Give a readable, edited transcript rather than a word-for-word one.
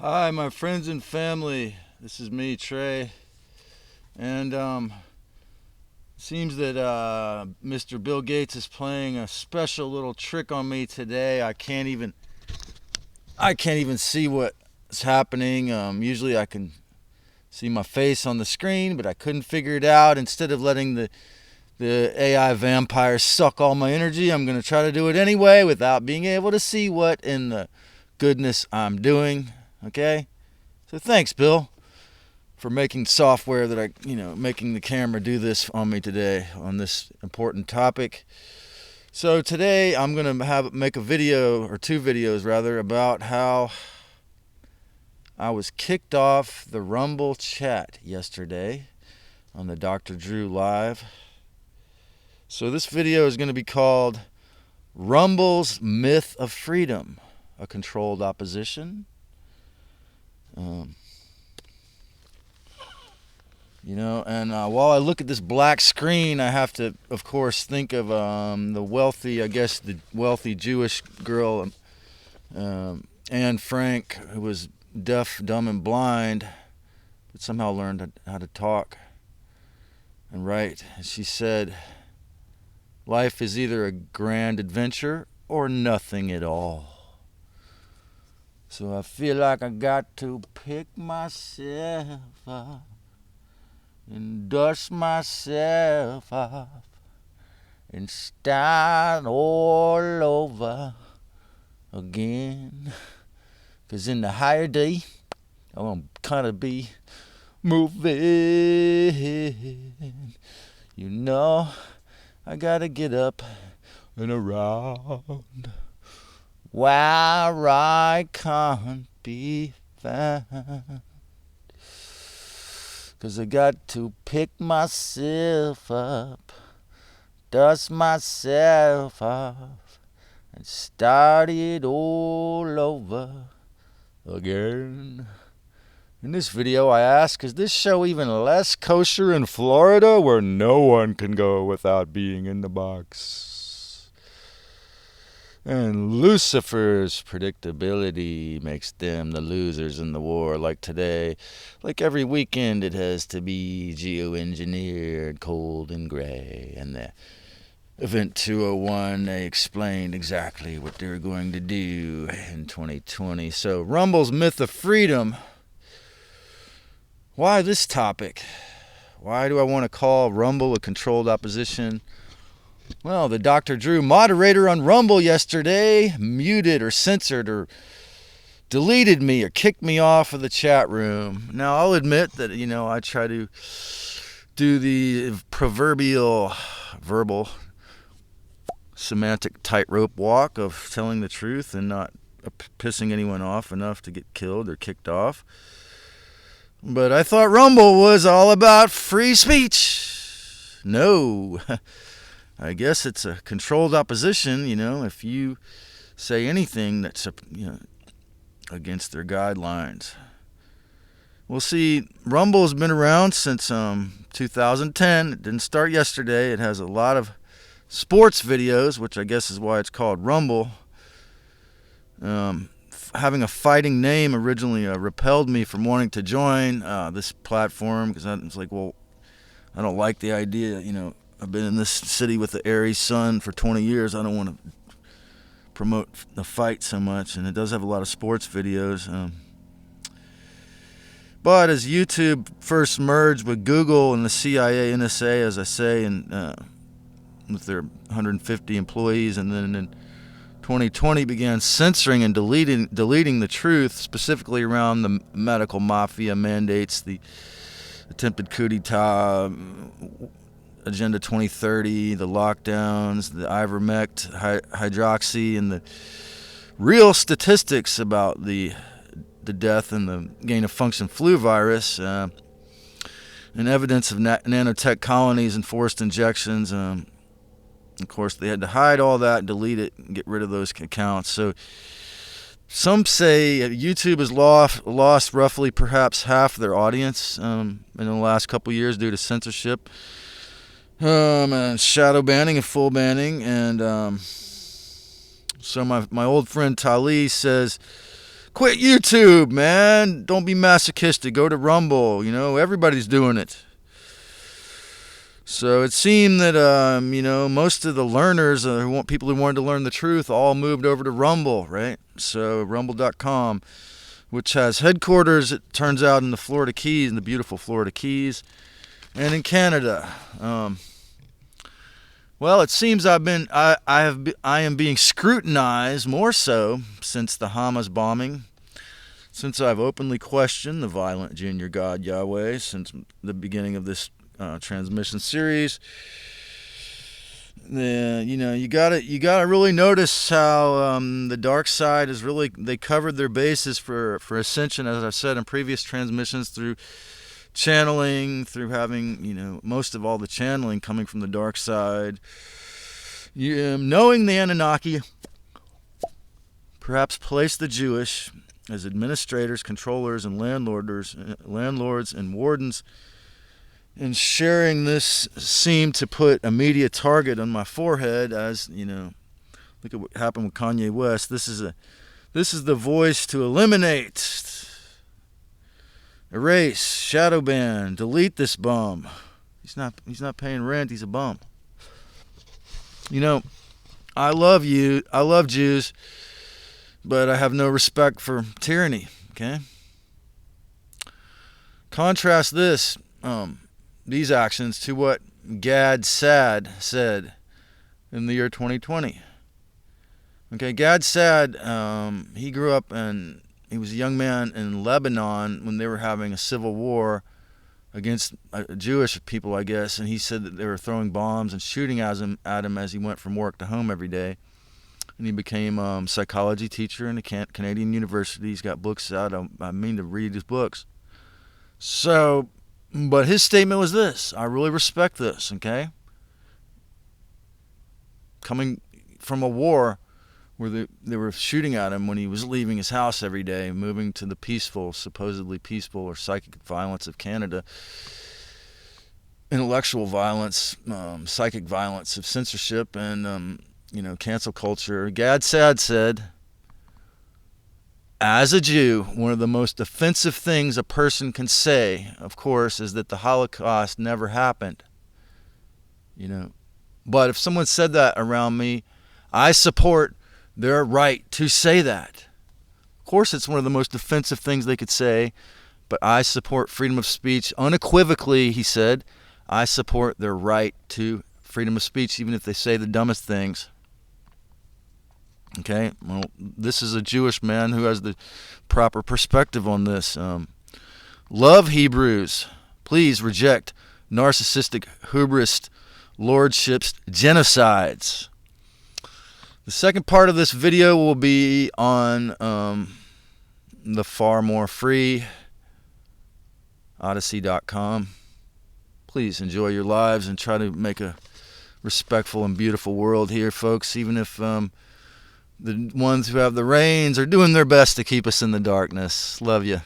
Hi, my friends and family. This is me, Trey. And seems that Mr. Bill Gates is playing a special little trick on me today. I can't even see what's happening. Usually I can see my face on the screen, but I couldn't figure it out. Instead of letting the AI vampire suck all my energy, I'm going to try to do it anyway without being able to see what in the goodness I'm doing. Okay? So thanks, Bill, for making software making the camera do this on me today on this important topic. So today I'm going to make a video, or two videos rather, about how I was kicked off the Rumble chat yesterday on the Dr. Drew Live. So this video is going to be called Rumble's Myth of Freedom, a Controlled Opposition. While I look at this black screen, I have to, of course, think of the wealthy Jewish girl, Anne Frank, who was deaf, dumb, and blind, but somehow learned how to talk and write. And she said, "Life is either a grand adventure or nothing at all. So I feel like I got to pick myself up and dust myself off and start all over again. 'Cause in the higher day, I'm gonna kind of be moving. I gotta get up and around where I can't be found. 'Cause I got to pick myself up, dust myself off, and start it all over again." In this video I ask, is this show even less kosher in Florida, where no one can go without being in the box? And Lucifer's predictability makes them the losers in the war. Like today, like every weekend, it has to be geoengineered, cold and gray. And the Event 201, they explained exactly what they were going to do in 2020. So Rumble's Myth of Freedom. Why this topic? Why do I want to call Rumble a controlled opposition? Well, the Dr. Drew moderator on Rumble yesterday muted or censored or deleted me or kicked me off of the chat room. Now, I'll admit that, I try to do the proverbial verbal semantic tightrope walk of telling the truth and not pissing anyone off enough to get killed or kicked off. But I thought Rumble was all about free speech. No. I guess it's a controlled opposition, if you say anything that's, against their guidelines. Well, see, Rumble's been around since 2010. It didn't start yesterday. It has a lot of sports videos, which I guess is why it's called Rumble. Having a fighting name originally repelled me from wanting to join this platform, because I was like, well, I don't like the idea, I've been in this city with the Aries sun for 20 years. I don't want to promote the fight so much. And it does have a lot of sports videos. But as YouTube first merged with Google and the CIA, NSA, as I say, and with their 150 employees, and then in 2020 began censoring and deleting the truth, specifically around the medical mafia mandates, the attempted coup d'etat, Agenda 2030, the lockdowns, the ivermectin, hydroxy, and the real statistics about the death and the gain-of-function flu virus, and evidence of nanotech colonies and forced injections. Of course, they had to hide all that, delete it, and get rid of those accounts. So some say YouTube has lost roughly perhaps half their audience in the last couple years due to censorship. And shadow banning and full banning. And so my old friend Tali says Quit YouTube, man. Don't be masochistic. Go to Rumble. Everybody's doing it. So it seemed that, most of the learners, people who wanted to learn the truth, all moved over to Rumble, right? So rumble.com, which has headquarters, it turns out, in the Florida Keys, in the beautiful Florida Keys, and in Canada. Well, it seems I am being scrutinized more so since the Hamas bombing, since I've openly questioned the violent junior God Yahweh since the beginning of this transmission series. You gotta really notice how the dark side is really, they covered their bases for ascension, as I've said in previous transmissions, through channeling, through having most of all the channeling coming from the dark side. Knowing the Anunnaki perhaps placed the Jewish as administrators, controllers, and landlords and wardens. And sharing this seemed to put a media target on my forehead, as look at what happened with Kanye West. This is the voice to eliminate, erase, shadow ban, delete this bum. He's not paying rent. He's a bum. I love you. I love Jews, but I have no respect for tyranny. Okay. Contrast these actions to what Gad Saad said in the year 2020. Okay, Gad Saad, he grew up and he was a young man in Lebanon when they were having a civil war against Jewish people, I guess, and he said that they were throwing bombs and shooting at him as he went from work to home every day. And he became a psychology teacher in a Canadian university. He's got books out. I mean to read his books. But his statement was this: I really respect this, okay? Coming from a war where they were shooting at him when he was leaving his house every day, moving to the supposedly peaceful or psychic violence of Canada, intellectual violence, psychic violence of censorship, and, cancel culture. Gad Saad said, as a Jew, one of the most offensive things a person can say, of course, is that the Holocaust never happened. But if someone said that around me, I support their right to say that. Of course, it's one of the most offensive things they could say, but I support freedom of speech unequivocally, he said. I support their right to freedom of speech, even if they say the dumbest things. Okay, well, this is a Jewish man who has the proper perspective on this. Love Hebrews. Please reject narcissistic, hubris, lordships, genocides. The second part of this video will be on the far more free Odyssey.com. Please enjoy your lives and try to make a respectful and beautiful world here, folks, even if the ones who have the reins are doing their best to keep us in the darkness. Love you.